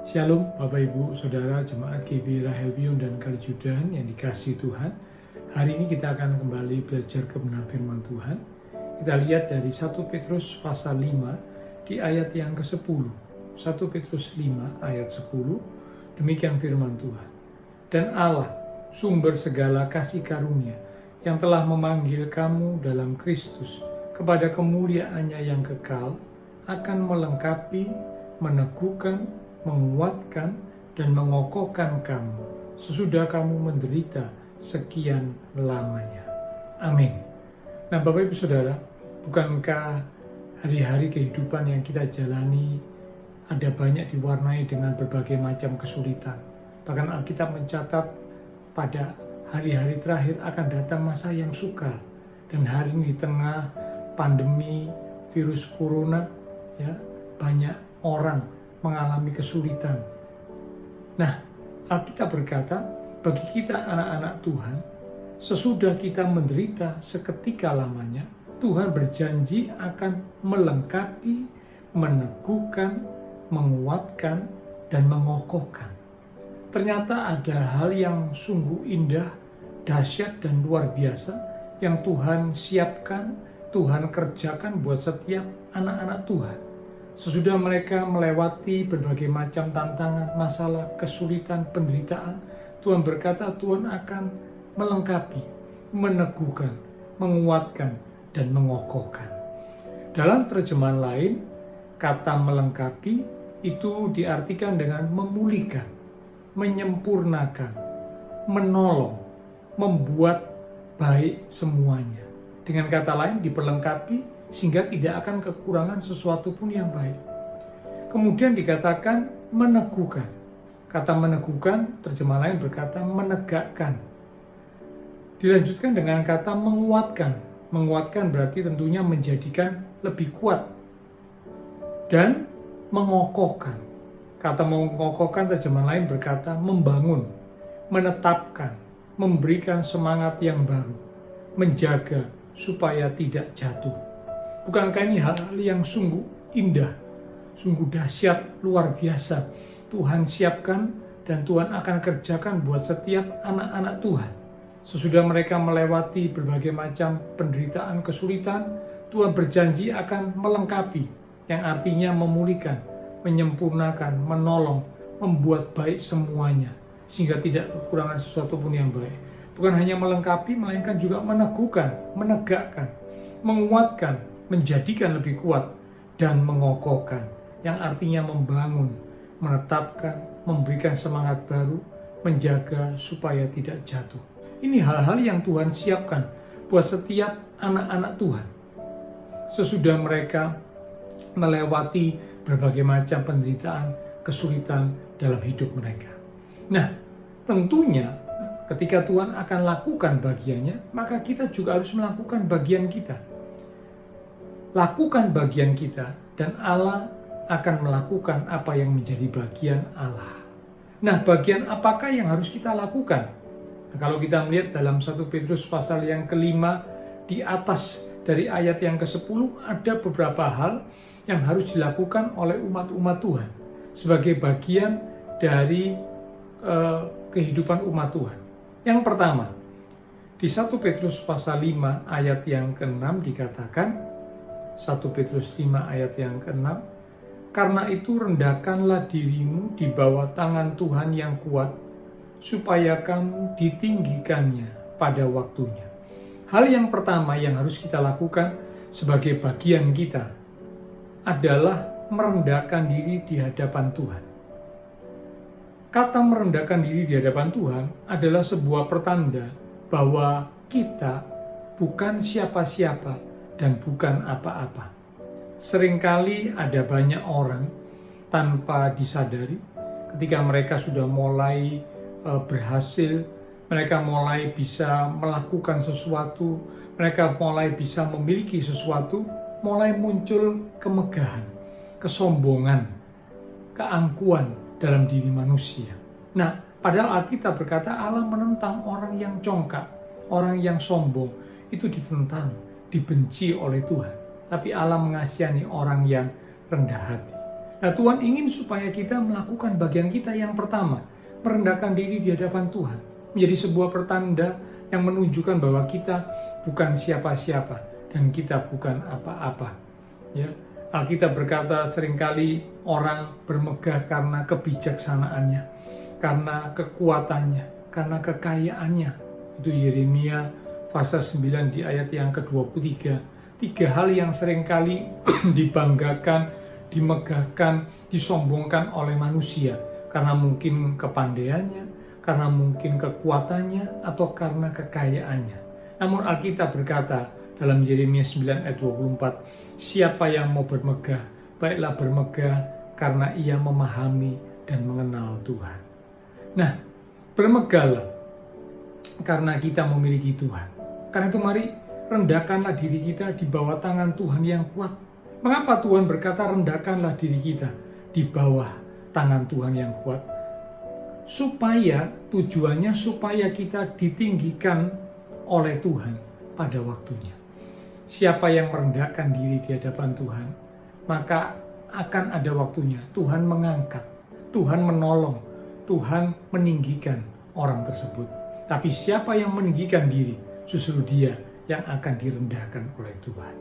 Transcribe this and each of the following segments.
Shalom Bapak Ibu Saudara Jemaat GB Rahel Bion dan Kalijudan yang dikasihi Tuhan. Hari ini kita akan kembali belajar kebenaran firman Tuhan. Kita lihat dari 1 Petrus pasal 5 di ayat yang ke-10. 1 Petrus 5 ayat 10. Demikian firman Tuhan. Dan Allah, sumber segala kasih karunia, yang telah memanggil kamu dalam Kristus kepada kemuliaannya yang kekal, akan melengkapi, meneguhkan, menguatkan, dan mengokohkan kamu sesudah kamu menderita sekian lamanya. Amin. Nah, Bapak Ibu Saudara, bukankah hari-hari kehidupan yang kita jalani ada banyak diwarnai dengan berbagai macam kesulitan? Bahkan Alkitab mencatat pada hari-hari terakhir akan datang masa yang sukar. Dan hari ini di tengah pandemi virus corona, ya, banyak orang mengalami kesulitan. Nah, Alkitab berkata, bagi kita anak-anak Tuhan, sesudah kita menderita seketika lamanya, Tuhan berjanji akan melengkapi, meneguhkan, menguatkan, dan mengokohkan. Ternyata ada hal yang sungguh indah, dahsyat, dan luar biasa yang Tuhan siapkan, Tuhan kerjakan buat setiap anak-anak Tuhan. Sesudah mereka melewati berbagai macam tantangan, masalah, kesulitan, penderitaan, Tuhan berkata Tuhan akan melengkapi, meneguhkan, menguatkan, dan mengokohkan. Dalam terjemahan lain, kata melengkapi itu diartikan dengan memulihkan, menyempurnakan, menolong, membuat baik semuanya. Dengan kata lain, diperlengkapi sehingga tidak akan kekurangan sesuatu pun yang baik. Kemudian dikatakan meneguhkan. Kata meneguhkan, terjemah lain berkata menegakkan. Dilanjutkan dengan kata menguatkan. Menguatkan berarti tentunya menjadikan lebih kuat. Dan mengokohkan. Kata mengokohkan, terjemah lain berkata membangun, menetapkan, memberikan semangat yang baru, menjaga supaya tidak jatuh. Bukankah ini hal yang sungguh indah, sungguh dahsyat, luar biasa. Tuhan siapkan dan Tuhan akan kerjakan buat setiap anak-anak Tuhan. Sesudah mereka melewati berbagai macam penderitaan, kesulitan, Tuhan berjanji akan melengkapi, yang artinya memulihkan, menyempurnakan, menolong, membuat baik semuanya, sehingga tidak kekurangan sesuatu pun yang baik. Bukan hanya melengkapi, melainkan juga meneguhkan, menegakkan, menguatkan, menjadikan lebih kuat, dan mengokohkan, yang artinya membangun, menetapkan, memberikan semangat baru, menjaga supaya tidak jatuh. Ini hal-hal yang Tuhan siapkan buat setiap anak-anak Tuhan. Sesudah mereka melewati berbagai macam penderitaan, kesulitan dalam hidup mereka. Nah, tentunya ketika Tuhan akan lakukan bagiannya, maka kita juga harus melakukan bagian kita. Lakukan bagian kita, dan Allah akan melakukan apa yang menjadi bagian Allah. Nah, bagian apakah yang harus kita lakukan? Nah, kalau kita melihat dalam 1 Petrus pasal yang ke-5, di atas dari ayat yang ke-10, ada beberapa hal yang harus dilakukan oleh umat-umat Tuhan sebagai bagian dari kehidupan umat Tuhan. Yang pertama, di 1 Petrus pasal 5 ayat yang ke-6 dikatakan, 1 Petrus 5 ayat yang ke-6, karena itu rendahkanlah dirimu di bawah tangan Tuhan yang kuat, supaya kamu ditinggikannya pada waktunya. Hal yang pertama yang harus kita lakukan sebagai bagian kita adalah merendahkan diri di hadapan Tuhan. Kata merendahkan diri di hadapan Tuhan adalah sebuah pertanda bahwa kita bukan siapa-siapa dan bukan apa-apa. Seringkali ada banyak orang tanpa disadari ketika mereka sudah mulai berhasil, mereka mulai bisa melakukan sesuatu, mereka mulai bisa memiliki sesuatu, mulai muncul kemegahan, kesombongan, keangkuhan dalam diri manusia. Nah, padahal Alkitab berkata Allah menentang orang yang congkak, orang yang sombong, itu ditentang, dibenci oleh Tuhan. Tapi Allah mengasihani orang yang rendah hati. Nah, Tuhan ingin supaya kita melakukan bagian kita yang pertama, merendahkan diri di hadapan Tuhan. Menjadi sebuah pertanda yang menunjukkan bahwa kita bukan siapa-siapa dan kita bukan apa-apa. Ya, Alkitab berkata seringkali orang bermegah karena kebijaksanaannya, karena kekuatannya, karena kekayaannya. Itu Yeremia pasal 9 di ayat yang ke-23. 3 hal yang seringkali dibanggakan, dimegahkan, disombongkan oleh manusia karena mungkin kepandaiannya, karena mungkin kekuatannya, atau karena kekayaannya. Namun Alkitab berkata dalam Yeremia 9 ayat 24, siapa yang mau bermegah, baiklah bermegah karena ia memahami dan mengenal Tuhan. Nah, bermegahlah karena kita memiliki Tuhan. Karena itu mari rendahkanlah diri kita di bawah tangan Tuhan yang kuat. Mengapa Tuhan berkata rendahkanlah diri kita di bawah tangan Tuhan yang kuat? Tujuannya supaya kita ditinggikan oleh Tuhan pada waktunya. Siapa yang merendahkan diri di hadapan Tuhan, maka akan ada waktunya Tuhan mengangkat, Tuhan menolong, Tuhan meninggikan orang tersebut. Tapi siapa yang meninggikan diri, justru dia yang akan direndahkan oleh Tuhan.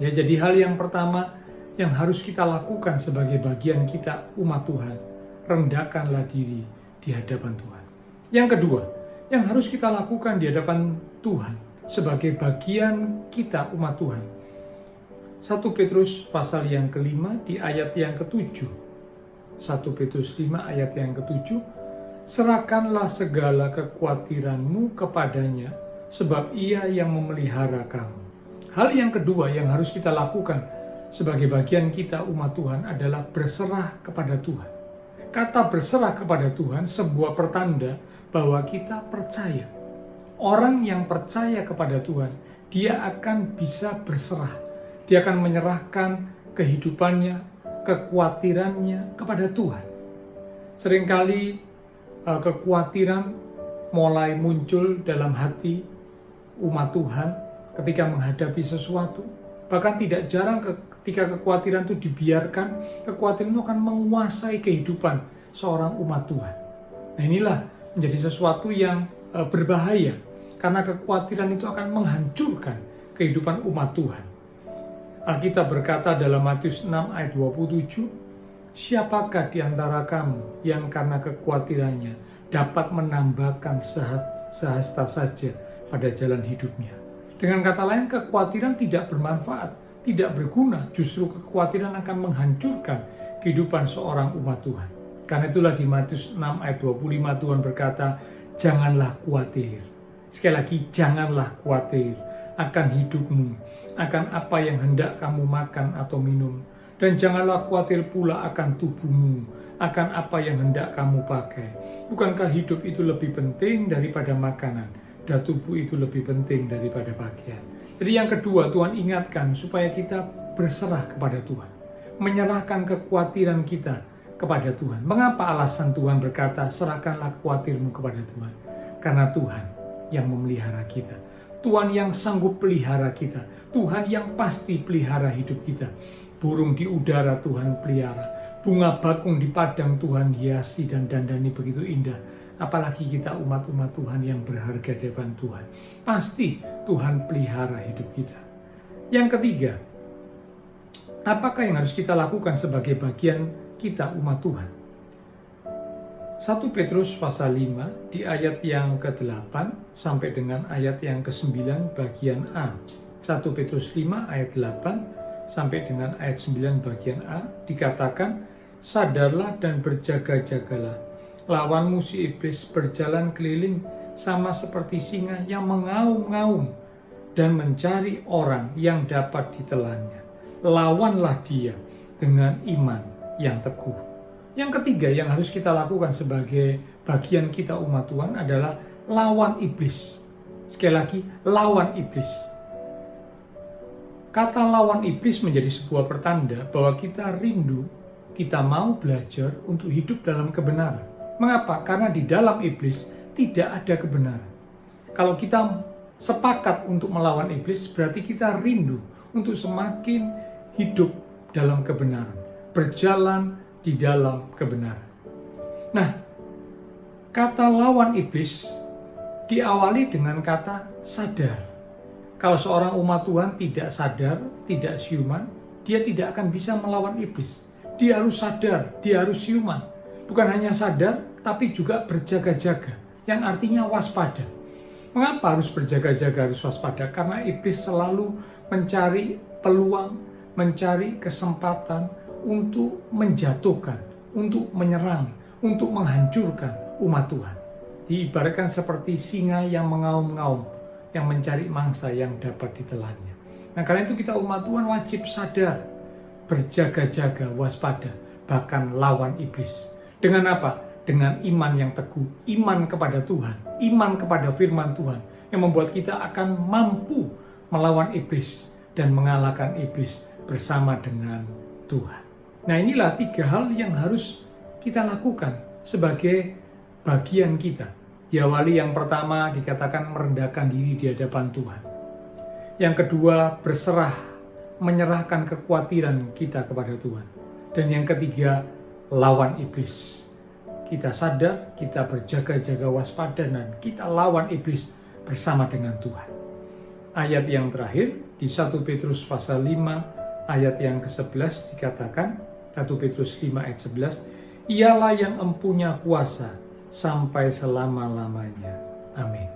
Ya, jadi hal yang pertama yang harus kita lakukan sebagai bagian kita umat Tuhan, rendahkanlah diri di hadapan Tuhan. Yang kedua, yang harus kita lakukan di hadapan Tuhan sebagai bagian kita umat Tuhan. 1 Petrus pasal yang ke-5 di ayat yang ke-7. 1 Petrus 5 ayat yang ke-7. Serahkanlah segala kekhawatiranmu kepadanya, sebab ia yang memelihara kamu. Hal yang kedua yang harus kita lakukan sebagai bagian kita umat Tuhan adalah berserah kepada Tuhan. Kata berserah kepada Tuhan sebuah pertanda bahwa kita percaya. Orang yang percaya kepada Tuhan, dia akan bisa berserah. Dia akan menyerahkan kehidupannya, kekhawatirannya kepada Tuhan. Seringkali kekhawatiran mulai muncul dalam hati umat Tuhan ketika menghadapi sesuatu. Bahkan tidak jarang ketika kekhawatiran itu dibiarkan, kekhawatiran itu akan menguasai kehidupan seorang umat Tuhan. Nah, inilah menjadi sesuatu yang berbahaya, karena kekhawatiran itu akan menghancurkan kehidupan umat Tuhan. Alkitab berkata dalam Matius 6 ayat 27, siapakah di antara kamu yang karena kekhawatirannya dapat menambahkan sehasta saja pada jalan hidupnya? Dengan kata lain, kekhawatiran tidak bermanfaat, tidak berguna. Justru kekhawatiran akan menghancurkan kehidupan seorang umat Tuhan. Karena itulah di Matius 6 ayat 25 Tuhan berkata, janganlah khawatir. Sekali lagi, janganlah khawatir akan hidupmu, akan apa yang hendak kamu makan atau minum. Dan janganlah khawatir pula akan tubuhmu, akan apa yang hendak kamu pakai. Bukankah hidup itu lebih penting daripada makanan, dan tubuh itu lebih penting daripada pakaian? Jadi yang kedua, Tuhan ingatkan supaya kita berserah kepada Tuhan, menyerahkan kekhawatiran kita kepada Tuhan. Mengapa alasan Tuhan berkata, serahkanlah khawatirmu kepada Tuhan? Karena Tuhan yang memelihara kita, Tuhan yang sanggup pelihara kita, Tuhan yang pasti pelihara hidup kita. Burung di udara Tuhan pelihara, bunga bakung di padang Tuhan hiasi dan dandani begitu indah. Apalagi kita umat-umat Tuhan yang berharga di depan Tuhan. Pasti Tuhan pelihara hidup kita. Yang ketiga, apakah yang harus kita lakukan sebagai bagian kita umat Tuhan? 1 Petrus pasal 5 di ayat yang ke-8 sampai dengan ayat yang ke-9 bagian A. 1 Petrus 5 ayat 8 sampai dengan ayat 9 bagian A dikatakan, sadarlah dan berjaga-jagalah. Lawanmu si iblis berjalan keliling sama seperti singa yang mengaum-ngaum dan mencari orang yang dapat ditelannya. Lawanlah dia dengan iman yang teguh. Yang ketiga yang harus kita lakukan sebagai bagian kita umat Tuhan adalah lawan iblis. Sekali lagi, lawan iblis. Kata lawan iblis menjadi sebuah pertanda bahwa kita rindu, kita mau belajar untuk hidup dalam kebenaran. Mengapa? Karena di dalam iblis tidak ada kebenaran. Kalau kita sepakat untuk melawan iblis, berarti kita rindu untuk semakin hidup dalam kebenaran. berjalan di dalam kebenaran. Nah, kata lawan iblis diawali dengan kata sadar. Kalau seorang umat Tuhan tidak sadar, tidak siuman, dia tidak akan bisa melawan iblis. Dia harus sadar, dia harus siuman. Bukan hanya sadar, tapi juga berjaga-jaga, yang artinya waspada. Mengapa harus berjaga-jaga, harus waspada? Karena iblis selalu mencari peluang, mencari kesempatan untuk menjatuhkan, untuk menyerang, untuk menghancurkan umat Tuhan. Diibaratkan seperti singa yang mengaum-ngaum, yang mencari mangsa yang dapat ditelannya. Nah, karena itu kita umat Tuhan wajib sadar, berjaga-jaga, waspada, bahkan lawan iblis. Dengan apa? Dengan iman yang teguh, iman kepada Tuhan, iman kepada firman Tuhan, yang membuat kita akan mampu melawan iblis dan mengalahkan iblis bersama dengan Tuhan. Nah, inilah 3 hal yang harus kita lakukan sebagai bagian kita. Diawali yang pertama dikatakan merendahkan diri di hadapan Tuhan. Yang kedua, berserah, menyerahkan kekhawatiran kita kepada Tuhan. Dan yang ketiga, lawan iblis. Kita sadar, kita berjaga-jaga waspada, dan kita lawan iblis bersama dengan Tuhan. Ayat yang terakhir di 1 Petrus pasal 5 ayat yang ke-11 dikatakan, 1 Petrus 5 ayat 11, ialah yang empunya kuasa sampai selama-lamanya. Amin.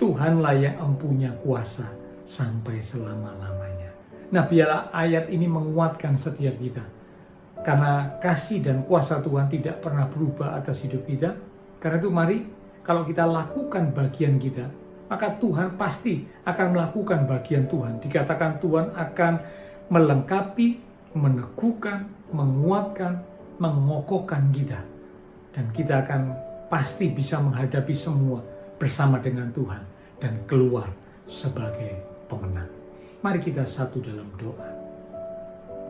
Tuhanlah yang empunya kuasa sampai selama-lamanya. Nah, biarlah ayat ini menguatkan setiap kita. Karena kasih dan kuasa Tuhan tidak pernah berubah atas hidup kita. Karena itu mari, kalau kita lakukan bagian kita, maka Tuhan pasti akan melakukan bagian Tuhan. Dikatakan Tuhan akan melengkapi, meneguhkan, menguatkan, mengokohkan kita. Dan kita akan pasti bisa menghadapi semua bersama dengan Tuhan dan keluar sebagai pemenang. Mari kita satu dalam doa.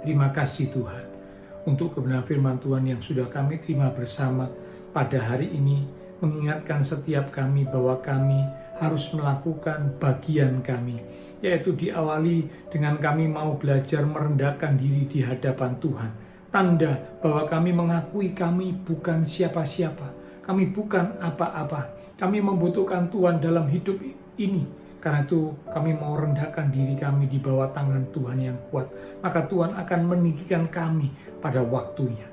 Terima kasih Tuhan untuk kebenaran firman Tuhan yang sudah kami terima bersama pada hari ini, mengingatkan setiap kami bahwa kami harus melakukan bagian kami, yaitu diawali dengan kami mau belajar merendahkan diri di hadapan Tuhan. Tanda bahwa kami mengakui kami bukan siapa-siapa, kami bukan apa-apa, kami membutuhkan Tuhan dalam hidup ini. Karena itu kami mau rendahkan diri kami di bawah tangan Tuhan yang kuat. Maka Tuhan akan meninggikan kami pada waktunya.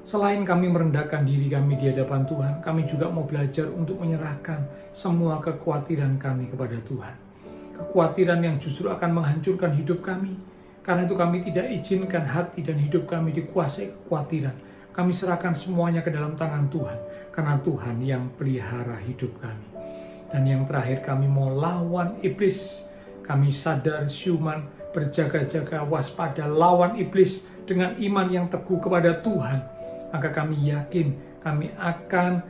Selain kami merendahkan diri kami di hadapan Tuhan, kami juga mau belajar untuk menyerahkan semua kekhawatiran kami kepada Tuhan. Kekhawatiran yang justru akan menghancurkan hidup kami. Karena itu kami tidak izinkan hati dan hidup kami dikuasai kekhawatiran. Kami serahkan semuanya ke dalam tangan Tuhan. Karena Tuhan yang pelihara hidup kami. Dan yang terakhir, kami mau lawan iblis. Kami sadar, siuman, berjaga-jaga, waspada, lawan iblis dengan iman yang teguh kepada Tuhan. Maka kami yakin kami akan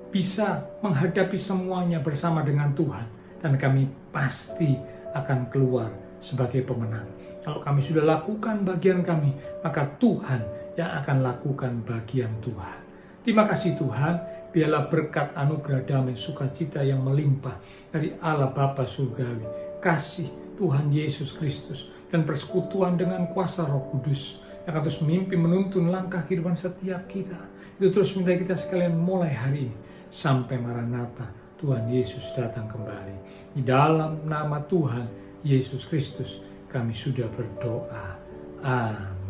bisa menghadapi semuanya bersama dengan Tuhan. Dan kami pasti akan keluar sebagai pemenang. Kalau kami sudah lakukan bagian kami, maka Tuhan yang akan lakukan bagian Tuhan. Terima kasih Tuhan. Biarlah berkat anugerah damai sukacita yang melimpah dari Allah Bapa Surgawi, kasih Tuhan Yesus Kristus, dan persekutuan dengan kuasa Roh Kudus yang akan terus memimpin menuntun langkah kehidupan setiap kita. Itu terus minta kita sekalian mulai hari ini sampai Maranatha Tuhan Yesus datang kembali. Di dalam nama Tuhan Yesus Kristus kami sudah berdoa. Amin.